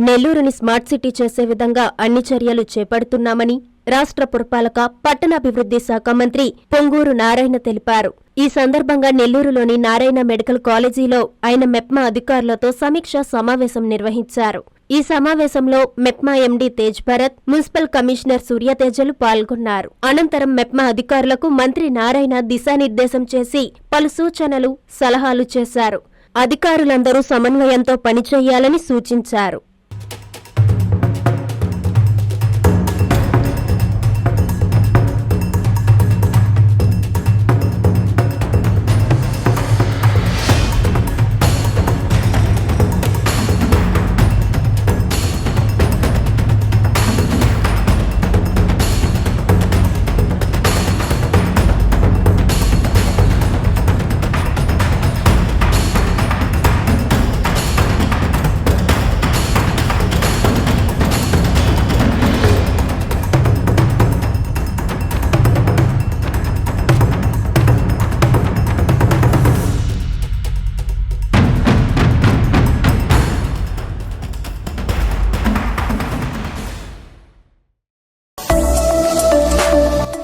నెల్లూరుని smart city చేసే విధంగా అన్ని చర్యలు చేపడుతున్నామని రాష్ట్ర పురపాలక పట్టణాభివృద్ధి శాఖ మంత్రి పొంగూరు నారాయణ తెలిపారు. ఈ సందర్భంగా నెల్లూరులోని నారాయణ మెడికల్ కాలేజీలో ఆయన మెప్మా అధికారులతో సమీక్షా సమావేశం నిర్వహించారు. ఈ సమావేశంలో MEPMA MD Tej Bharat, municipal commissioner సూర్యతేజలు పాల్గొన్నారు. అనంతరం మెప్మా అధికారులకు మంత్రి నారాయణ దిశానిర్దేశం చేసి పలు సూచనలు, సలహాలు చేశారు. అధికారులందరూ సమన్వయంతో పనిచేయాలని సూచించారు.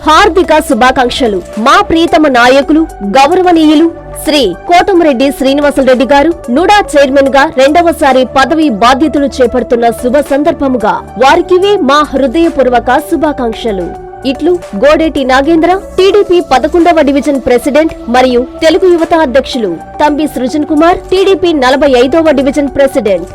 హార్దిక శుభాకాంక్షలు. మా ప్రియతమ నాయకులు, గౌరవనీయులు శ్రీ కోటమిరెడ్డి శ్రీనివాసరెడ్డి గారు నుడా చైర్మన్ గా రెండవసారి పదవి బాధ్యతలు చేపడుతున్న శుభ సందర్భముగా వారికివే మా హృదయపూర్వక శుభాకాంక్షలు. ఇట్లు గోడేటి నాగేంద్ర, టీడీపీ 11వ డివిజన్ ప్రెసిడెంట్ మరియు తెలుగు యువత అధ్యక్షులు తంబి సృజన్ కుమార్, టీడీపీ 45వ డివిజన్ ప్రెసిడెంట్.